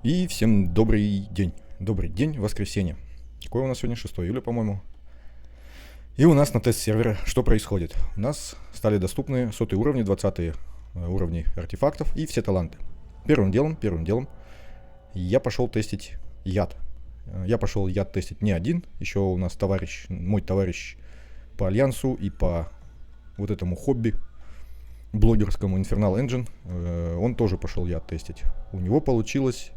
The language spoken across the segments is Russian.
И всем добрый день. Добрый день, воскресенье. Какое у нас сегодня? 6 июля, по-моему. И у нас на тест-сервере что происходит? У нас стали доступны 100 уровни, 20 уровни артефактов и все таланты. Первым делом, я пошел тестить яд. Я пошел яд тестить не один. Еще у нас мой товарищ по альянсу и по вот этому хобби блогерскому Infernal Engine, он тоже пошел яд тестить. У него получилось,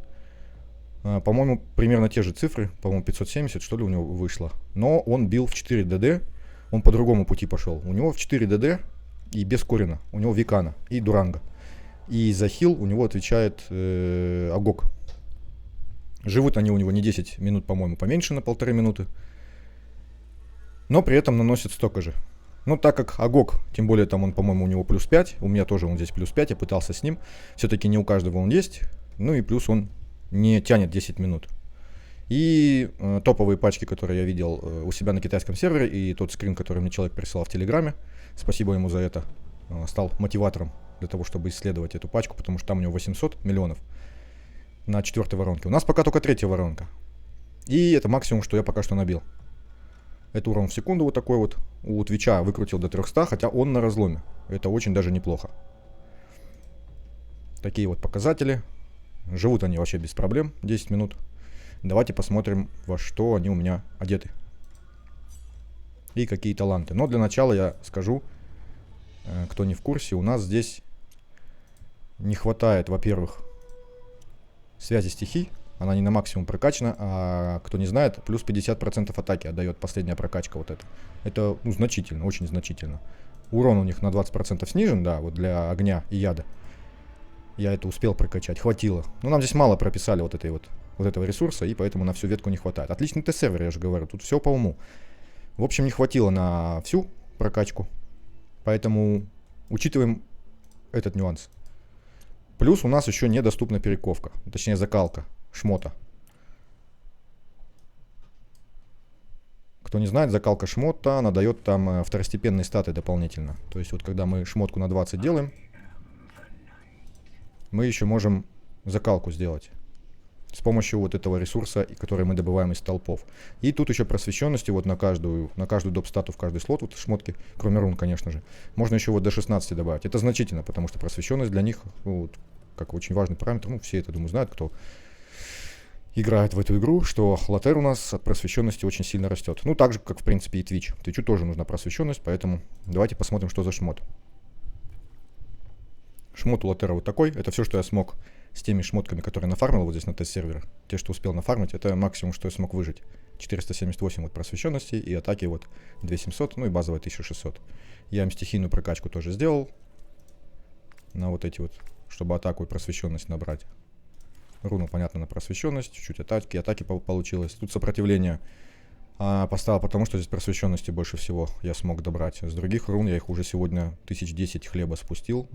по-моему, примерно те же цифры, по-моему, 570, что ли, у него вышло. Но он бил в 4 ДД, он по другому пути пошел. У него в 4 ДД и без Корина, у него Викана и Дуранга. И за хил у него отвечает Агок. Живут они у него не 10 минут, по-моему, поменьше на 1,5 минуты. Но при этом наносят столько же. Ну, так как Агок, тем более там он, по-моему, у него плюс 5, у меня тоже он здесь плюс 5, я пытался с ним. Все-таки не у каждого он есть. Ну и плюс он не тянет 10 минут. И топовые пачки, которые я видел у себя на китайском сервере, и тот скрин, который мне человек присылал в Телеграме, спасибо ему за это, стал мотиватором для того, чтобы исследовать эту пачку, потому что там у него 800 миллионов на 4-й воронке. У нас пока только 3-я воронка. И это максимум, что я пока что набил. Это урон в секунду вот такой вот. У Твича выкрутил до 300, хотя он на разломе. Это очень даже неплохо. Такие вот показатели. Живут они вообще без проблем, 10 минут. Давайте посмотрим, во что они у меня одеты. И какие таланты. Но для начала я скажу, кто не в курсе, у нас здесь не хватает, во-первых, связи стихий. Она не на максимум прокачана, а кто не знает, плюс 50% атаки отдает последняя прокачка вот эта. Это значительно, очень значительно. Урон у них на 20% снижен, да, вот для огня и яда. Я это успел прокачать, хватило. Но нам здесь мало прописали вот этого ресурса, и поэтому на всю ветку не хватает. Отличный тест-сервер, я же говорю, тут все по уму. В общем, не хватило на всю прокачку, поэтому учитываем этот нюанс. Плюс у нас еще недоступна перековка, точнее закалка шмота. Кто не знает, закалка шмота, она дает там второстепенные статы дополнительно. То есть вот когда мы шмотку на 20 делаем, мы еще можем закалку сделать с помощью вот этого ресурса, который мы добываем из столпов. И тут еще просвещенности вот на каждую доп-стату, в каждый слот, вот шмотки, кроме рун, конечно же, можно еще вот до 16 добавить. Это значительно, потому что просвещенность для них, вот, как очень важный параметр, ну, все это, думаю, знают, кто играет в эту игру, что лотер у нас от просвещенности очень сильно растет. Ну, так же, как, в принципе, и Twitch. Твичу тоже нужна просвещенность, поэтому давайте посмотрим, что за шмот. Шмот у лотера вот такой. Это все, что я смог с теми шмотками, которые нафармил вот здесь на тест-сервере. Те, что успел нафармить, это максимум, что я смог выжить. 478 вот просвещенности и атаки вот 2700, ну и базовая 1600. Я им стихийную прокачку тоже сделал. На вот эти вот, чтобы атаку и просвещенность набрать. Руну, понятно, на просвещенность, чуть-чуть атаки получилось. Тут сопротивление поставил, потому что здесь просвещенности больше всего я смог добрать. С других рун я их уже сегодня 1010 хлеба спустил.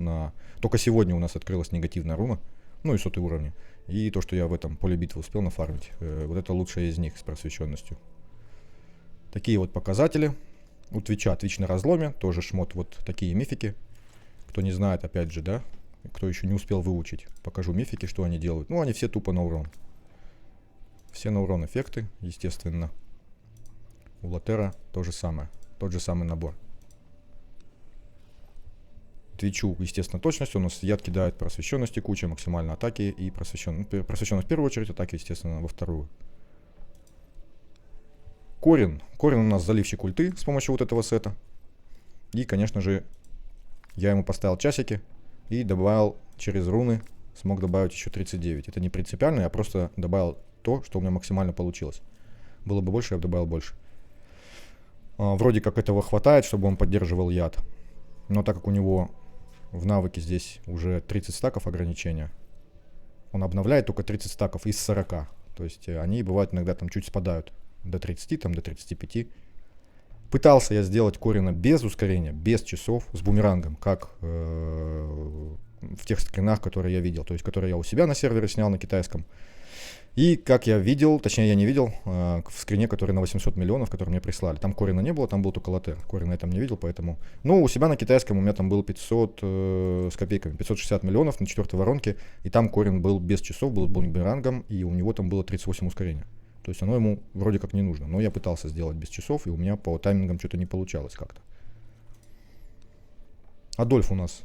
Только сегодня у нас открылась негативная руна, ну и 100 уровни. И то, что я в этом поле битвы успел нафармить, вот это лучшее из них с просвещенностью. Такие вот показатели. У Твича, Твич на разломе, тоже шмот, вот такие мифики. Кто не знает, опять же, да, кто еще не успел выучить, покажу мифики, что они делают. Ну, они все тупо на урон. Все на урон эффекты, естественно. У лотера то же самое, тот же самый набор. Твичу, естественно, точность. У нас яд кидает просвещенности, куча максимальной атаки и просвещенность. Просвещенность в первую очередь, атаки, естественно, во вторую. Корин. Корин у нас заливщик ульты с помощью вот этого сета. И, конечно же, я ему поставил часики и добавил через руны, смог добавить еще 39. Это не принципиально, я просто добавил то, что у меня максимально получилось. Было бы больше, я бы добавил больше. Вроде как этого хватает, чтобы он поддерживал яд. Но так как у него в навыке здесь уже 30 стаков ограничения, он обновляет только 30 стаков из 40. То есть они бывают иногда там чуть спадают до 30, там до 35. Пытался я сделать Корина без ускорения, без часов, с бумерангом, как в тех скринах, которые я видел, то есть которые я у себя на сервере снял на китайском. И как я видел, точнее я не видел, в скрине, который на 800 миллионов, который мне прислали, там Корина не было, там был только Лотер. Корина я там не видел, поэтому... Ну, у себя на китайском у меня там было 500 с копейками, 560 миллионов на четвертой воронке, и там Корин был без часов, был бумерангом, и у него там было 38 ускорения. То есть оно ему вроде как не нужно, но я пытался сделать без часов, и у меня по таймингам что-то не получалось как-то. Адольф у нас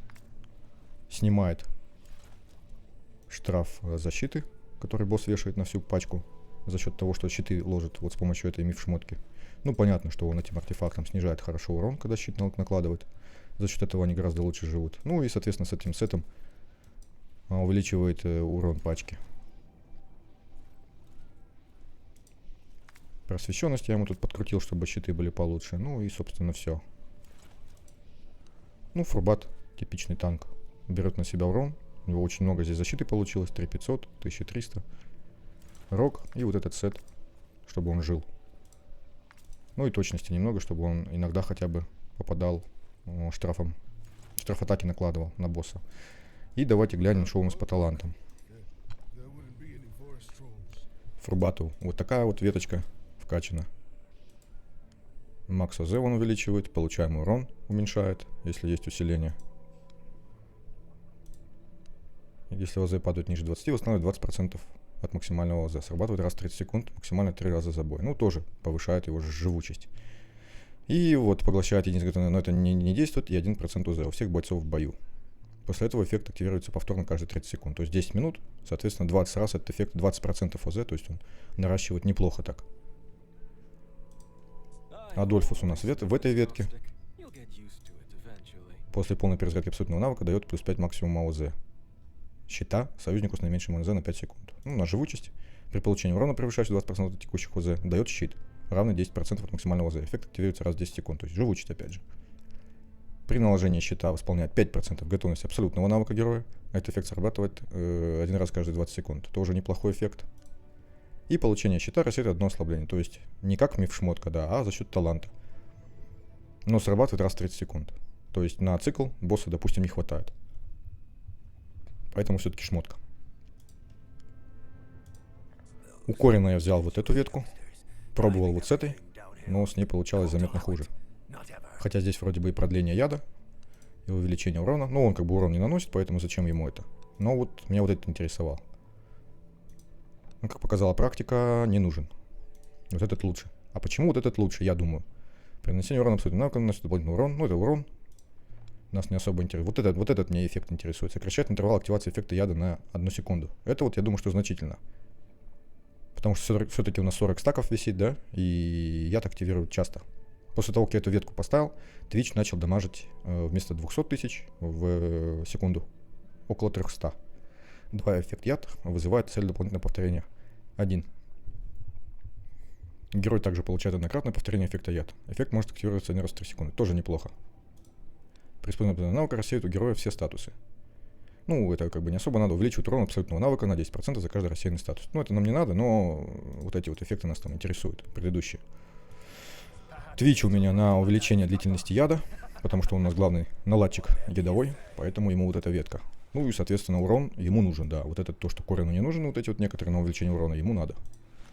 снимает штраф защиты, который босс вешает на всю пачку за счет того, что щиты ложит вот с помощью этой миф-шмотки. Ну, понятно, что он этим артефактом снижает хорошо урон, когда щит накладывает. За счет этого они гораздо лучше живут. Ну и, соответственно, с этим сетом увеличивает урон пачки. Просвещенность я ему тут подкрутил, чтобы щиты были получше. Ну и, собственно, все. Ну, Фурбат, типичный танк, берет на себя урон. У него очень много здесь защиты получилось. 3500, 1300. Рок и вот этот сет, чтобы он жил. Ну и точности немного, чтобы он иногда хотя бы попадал штрафом. Штраф атаки накладывал на босса. И давайте глянем, что у нас по талантам. Фурбату вот такая вот веточка вкачана. Макс ОЗ он увеличивает, получаемый урон уменьшает, если есть усиление. Если ОЗ падает ниже 20, восстанавливает 20% от максимального ОЗ. Срабатывает раз в 30 секунд, максимально 3 раза за бой. Ну, тоже повышает его живучесть. И вот поглощает единицу, но это не действует, и 1% ОЗ у всех бойцов в бою. После этого эффект активируется повторно каждые 30 секунд. То есть 10 минут, соответственно, 20 раз этот эффект 20% ОЗ, то есть он наращивает неплохо так. Адольфус у нас в этой ветке. После полной перезарядки абсолютного навыка дает плюс 5 максимума ОЗ. Щита союзнику с наименьшим ОЗ на 5 секунд. Ну, на живучесть. При получении урона, превышающего 20% от текущих ОЗ, дает щит, равный 10% от максимального ОЗ. Эффект активируется раз в 10 секунд, то есть живучесть опять же. При наложении щита восполняет 5% готовности абсолютного навыка героя. Этот эффект срабатывает один раз каждые 20 секунд. Тоже неплохой эффект. И получение щита рассеивает одно ослабление. То есть не как миф-шмотка, да, а за счет таланта. Но срабатывает раз в 30 секунд. То есть на цикл босса, допустим, не хватает. Поэтому все-таки шмотка. У Корина я взял вот эту ветку. Пробовал вот с этой, но с ней получалось заметно хуже. Хотя здесь вроде бы и продление яда, и увеличение урона. Но он как бы урон не наносит, поэтому зачем ему это? Но вот меня вот это интересовало. Ну, как показала практика, не нужен. Вот этот лучше. А почему вот этот лучше, я думаю? При нанесении урона абсолютно навыка наносит дополнительный урон. Ну, это урон. Нас не особо интересует. Вот этот мне эффект интересует. Сокращает интервал активации эффекта яда на 1 секунду. Это вот я думаю, что значительно. Потому что все-таки у нас 40 стаков висит, да? И яд активируют часто. После того, как я эту ветку поставил, Twitch начал дамажить вместо 200 тысяч в секунду около 300. 2 эффект яд вызывает цель дополнительного повторения. 1. Герой также получает однократное повторение эффекта яд. Эффект может активироваться 1 раз в 3 секунды. Тоже неплохо. При использовании навыка рассеивает у героя все статусы. Ну, это как бы не особо надо. Увеличивать урон абсолютного навыка на 10% за каждый рассеянный статус. Ну, это нам не надо, но вот эти вот эффекты нас там интересуют, предыдущие. Twitch у меня на увеличение длительности яда, потому что он у нас главный наладчик ядовой, поэтому ему вот эта ветка. Ну и, соответственно, урон ему нужен, да. Вот это то, что Корину не нужен, вот эти вот некоторые на увеличение урона ему надо.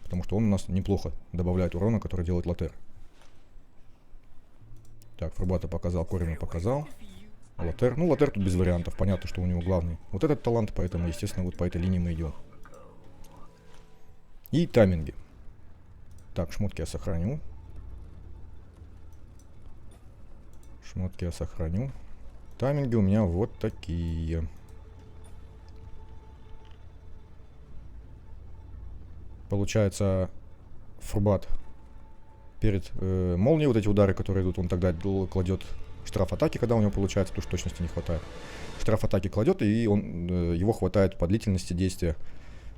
Потому что он у нас неплохо добавляет урона, который делает Лотер. Так, Фурбата показал, Корину показал. Лотер. Ну, Лотер тут без вариантов. Понятно, что у него главный вот этот талант, поэтому, естественно, вот по этой линии мы идем. И тайминги. Так, шмотки я сохраню. Шмотки я сохраню. Тайминги у меня вот такие. Получается, Фурбат перед молнией, вот эти удары, которые идут, он тогда кладет штраф атаки, когда у него получается, потому что точности не хватает. Штраф атаки кладет, и он, его хватает по длительности действия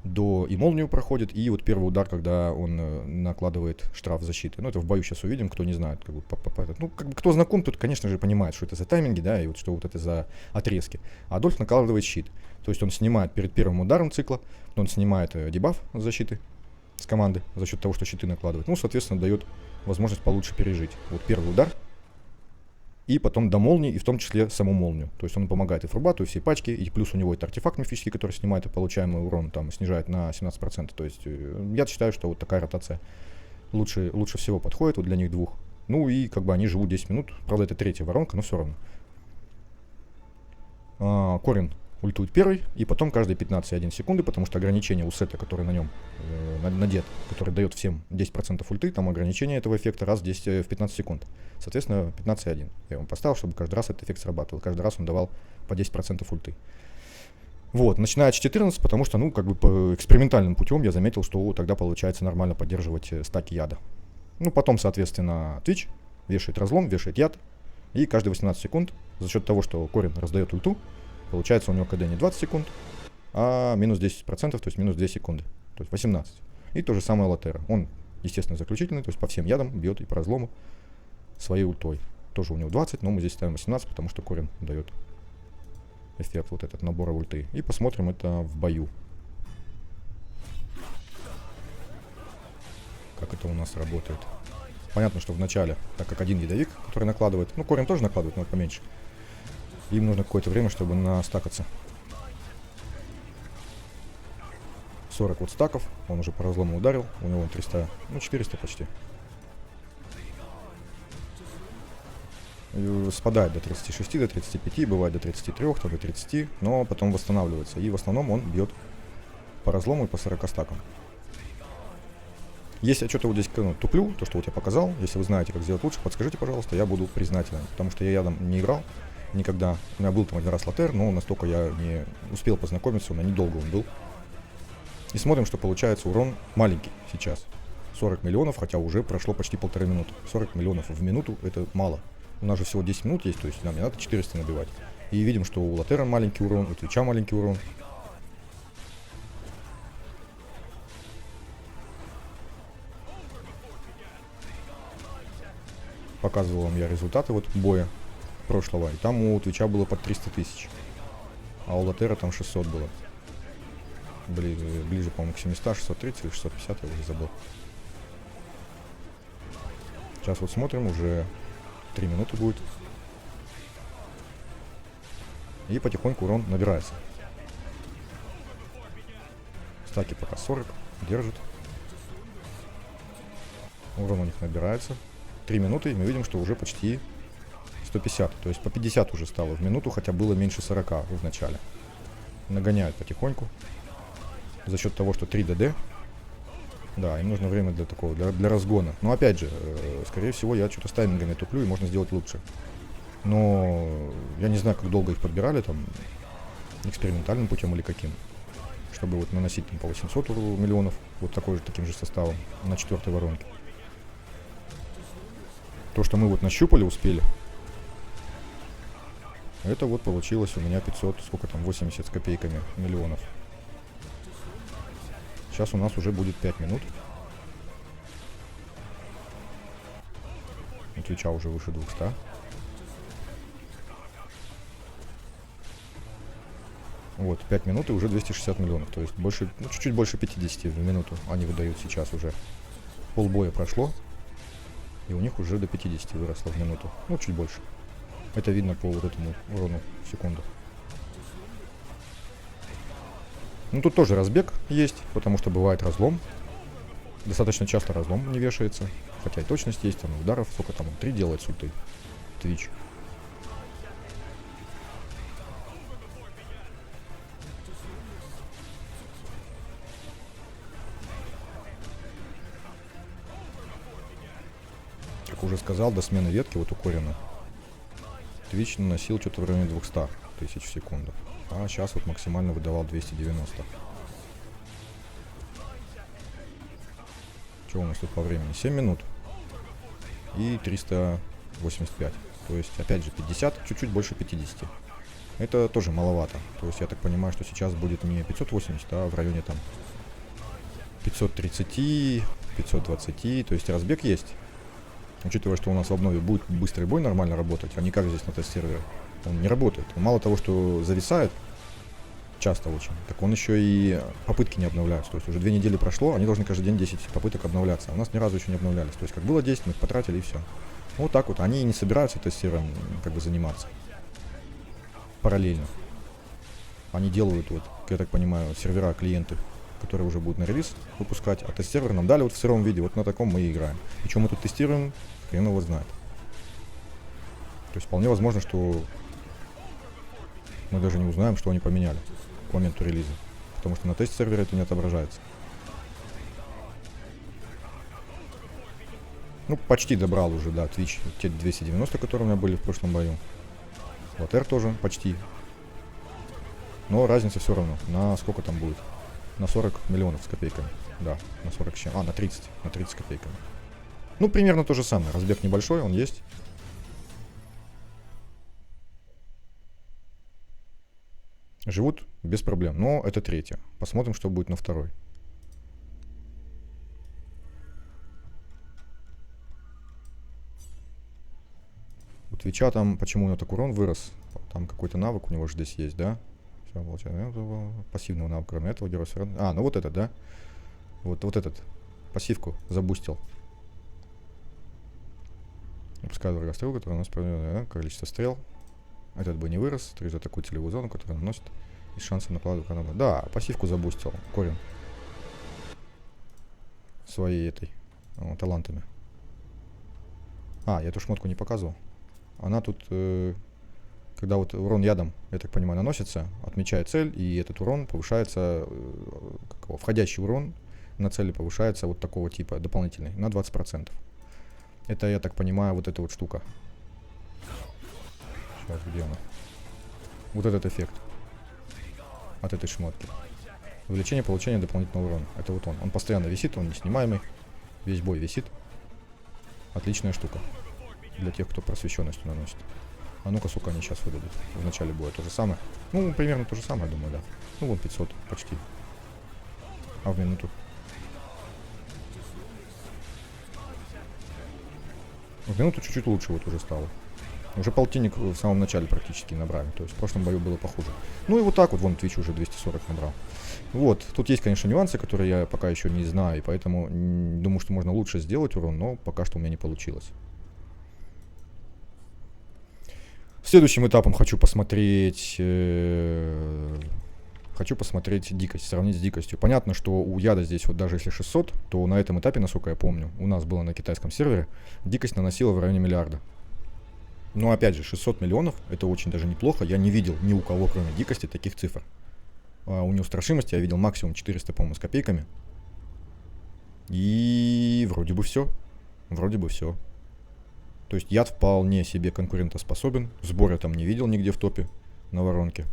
до и молнию проходит, и вот первый удар, когда он накладывает штраф защиты. Ну, это в бою сейчас увидим, кто не знает. Как бы, ну, как бы, кто знаком, тот, конечно же, понимает, что это за тайминги, да, и вот что вот это за отрезки. А Адольф накладывает щит. То есть он снимает перед первым ударом цикла, он снимает дебаф защиты с команды за счет того, что щиты накладывает. Ну, соответственно, дает возможность получше пережить. Вот первый удар. и потом до молнии, и в том числе саму молнию. То есть он помогает и Фурбату, и всей пачке, и плюс у него это артефакт мифический, который снимает и получаемый урон, там, снижает на 17%. То есть я считаю, что вот такая ротация лучше всего подходит вот для них двух. Ну и как бы они живут 10 минут, правда это третья воронка, но все равно. Корин ультует первый, и потом каждые 15,1 секунды, потому что ограничение у сета, который на нем надет, который дает всем 10% ульты, там ограничение этого эффекта раз в 15 секунд. Соответственно, 15,1. Я его поставил, чтобы каждый раз этот эффект срабатывал. Каждый раз он давал по 10% ульты. Вот, начиная с 14, потому что, ну, как бы по экспериментальным путем я заметил, что тогда получается нормально поддерживать стаки яда. Ну, потом, соответственно, Twitch вешает разлом, вешает яд, и каждые 18 секунд, за счет того, что Корин раздает ульту, получается у него КД не 20 секунд, а минус 10%, то есть минус 2 секунды, то есть 18. И то же самое Лотера. Он, естественно, заключительный, то есть по всем ядам бьет и по разлому своей ультой. Тоже у него 20, но мы здесь ставим 18, потому что Корин дает эффект вот этот набора ульты. И посмотрим это в бою. Как это у нас работает. Понятно, что в начале, так как один ядовик, который накладывает, ну, Корин тоже накладывает, но поменьше. Им нужно какое-то время, чтобы настакаться. 40 вот стаков, он уже по разлому ударил, у него 300, ну 400 почти. И спадает до 36, до 35, бывает до 33, то до 30, но потом восстанавливается. И в основном он бьет по разлому и по 40 стакам. Если я что-то вот здесь туплю, то, что вот я показал, если вы знаете, как сделать лучше, подскажите, пожалуйста, я буду признателен. Потому что я ядом не играл никогда. У меня был там один раз Лотер, но настолько я не успел познакомиться, у меня недолго он был. И смотрим, что получается урон маленький сейчас. 40 миллионов, хотя уже прошло почти 1,5 минуты. 40 миллионов в минуту это мало. У нас же всего 10 минут есть, то есть нам не надо 400 набивать. И видим, что у Лотера маленький урон, у Твича маленький урон. Показывал вам я результаты вот боя прошлого. И там у Твича было под 300 тысяч. А у Лотера там 600 было. Ближе, по-моему, к 700, 630 или 650, я уже забыл. Сейчас вот смотрим, уже 3 минуты будет. И потихоньку урон набирается. Стаки пока 40, держит. Урон у них набирается. 3 минуты, и мы видим, что уже почти 150. То есть по 50 уже стало в минуту, хотя было меньше 40 в начале. Нагоняют потихоньку. За счет того, что 3 ДД. Да, им нужно время для такого, для разгона. Но опять же, скорее всего, я что-то с таймингами туплю, и можно сделать лучше. Но я не знаю, как долго их подбирали, там, экспериментальным путем или каким. Чтобы вот наносить там по 800 миллионов, вот таким же составом на 4-й воронке. То, что мы вот нащупали, успели. Это вот получилось у меня 500, сколько там, 80 с копейками миллионов. Сейчас у нас уже будет 5 минут. У Твича уже выше 200. Вот, 5 минут и уже 260 миллионов. То есть больше, ну, чуть-чуть больше 50 в минуту они выдают сейчас уже. Полбоя прошло. И у них уже до 50 выросло в минуту. Ну, чуть больше. Это видно по вот этому урону в секунду. Ну, тут тоже разбег есть, потому что бывает разлом. Достаточно часто разлом не вешается. Хотя и точность есть, там ударов, сколько там, 3 делает с ультой. Twitch. Как уже сказал, до смены ветки, вот у Корина, Twitch наносил что-то в районе 200 тысяч в секунду. А сейчас вот максимально выдавал 290. Что у нас тут по времени? 7 минут. И 385. То есть, опять же, 50, чуть-чуть больше 50. Это тоже маловато. То есть, я так понимаю, что сейчас будет не 580, а в районе там 530, 520. То есть, разбег есть. Учитывая, что у нас в обнове будет быстрый бой нормально работать, а не как здесь на тест-сервере. Он не работает. Мало того, что зависает, часто очень, так он еще и попытки не обновляются. То есть уже 2 недели прошло, они должны каждый день 10 попыток обновляться. А у нас ни разу еще не обновлялись. То есть как было 10, мы их потратили и все. Вот так вот. Они не собираются тестированием как бы заниматься параллельно. Они делают, вот, я так понимаю, сервера, клиенты, которые уже будут на релиз выпускать, а тест-сервер нам дали вот в сыром виде, вот на таком мы и играем. И что мы тут тестируем, хрен его знает. То есть вполне возможно, что мы даже не узнаем, что они поменяли к моменту релиза, потому что на тест-сервере это не отображается. Ну, почти добрал уже, да, Twitch, те 290, которые у меня были в прошлом бою. Вот R тоже почти. Но разница все равно. На сколько там будет? На 40 миллионов с копейками. Да, на 40 чем. На 30. На 30 копейками. Ну, примерно то же самое. Разбег небольшой, он есть. Живут без проблем. Но это третья. Посмотрим, что будет на второй. У Твича там, почему у него так урон вырос? Там какой-то навык у него же здесь есть, да? Пассивного навыка, кроме этого герой все равно. Ну вот этот, да? Вот этот. Пассивку забустил. Выпускает врага стрел, который наносит количество стрел. Этот бы не вырос. Трижды такую целевую зону, которая наносит. И шансов на кладу канала. Да, пассивку забустил. Корин. Своей этой талантами. Я эту шмотку не показывал. Она тут... когда вот урон ядом, я так понимаю, наносится, отмечает цель, и этот урон повышается, входящий урон на цели повышается вот такого типа, дополнительный, на 20%. Это, я так понимаю, вот эта вот штука. Сейчас, где она? Вот этот эффект от этой шмотки. Увеличение получения дополнительного урона. Это вот он. Он постоянно висит, он неснимаемый. Весь бой висит. Отличная штука. Для тех, кто просвещенностью наносит. А ну-ка, сколько они сейчас выдадут. В начале боя то же самое. Ну, примерно то же самое, думаю, да. Ну, вон 500 почти. А в минуту. В минуту чуть-чуть лучше вот уже стало. Уже полтинник в самом начале практически набрали. То есть в прошлом бою было похуже. Ну и вот так вот, вон Twitch уже 240 набрал. Вот. Тут есть, конечно, нюансы, которые я пока еще не знаю. И поэтому думаю, что можно лучше сделать урон, но пока что у меня не получилось. Следующим этапом хочу посмотреть дикость, сравнить с дикостью. Понятно, что у яда здесь вот даже если 600, то на этом этапе, насколько я помню, у нас было на китайском сервере, дикость наносила в районе миллиарда. Но опять же, 600 миллионов, это очень даже неплохо. Я не видел ни у кого, кроме дикости, таких цифр. У неустрашимости я видел максимум 400, по-моему, с копейками. И вроде бы все. Вроде бы все. То есть яд вполне себе конкурентоспособен. Сбора там не видел нигде в топе на воронке.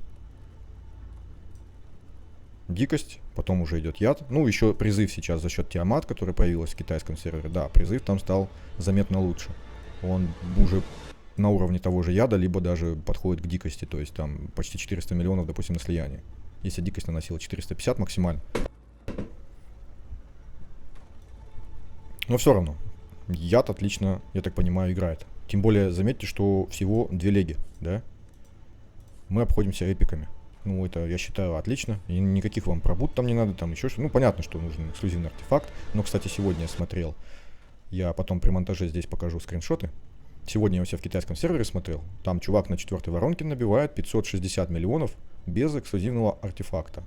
Дикость, потом уже идет яд. Ну, еще призыв сейчас за счет Тиамат, который появилась в китайском сервере. Да, призыв там стал заметно лучше. Он уже на уровне того же яда, либо даже подходит к дикости. То есть там почти 400 миллионов, допустим, на слияние. Если дикость наносила 450 максимально. Но все равно. Яд отлично, я так понимаю, играет. Тем более, заметьте, что всего 2 леги, да? Мы обходимся эпиками. Ну, это, я считаю, отлично. И никаких вам пробуд там не надо, там еще что-то. Ну, понятно, что нужен эксклюзивный артефакт. Но, кстати, сегодня я смотрел. Я потом при монтаже здесь покажу скриншоты. Сегодня я у себя в китайском сервере смотрел. Там чувак на 4-й воронке набивает 560 миллионов без эксклюзивного артефакта.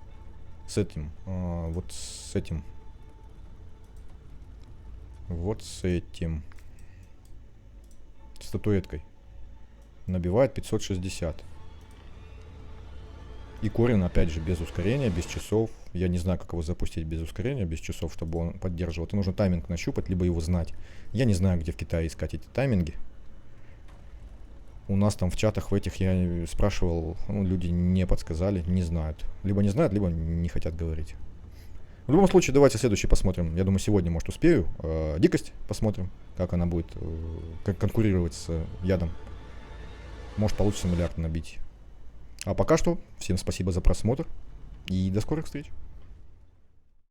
С этим, вот с этим. Статуэткой. Набивает 560. И Корин, опять же, без ускорения, без часов. Я не знаю, как его запустить без ускорения, без часов, чтобы он поддерживал. Это нужно тайминг нащупать, либо его знать. Я не знаю, где в Китае искать эти тайминги. У нас там в чатах в этих я спрашивал, люди не подсказали, не знают. Либо не знают, либо не хотят говорить. В любом случае, давайте следующий посмотрим. Я думаю, сегодня, может, успею. Дикость посмотрим, как она будет конкурировать с ядом. Может, получится миллиард набить. А пока что, всем спасибо за просмотр и до скорых встреч.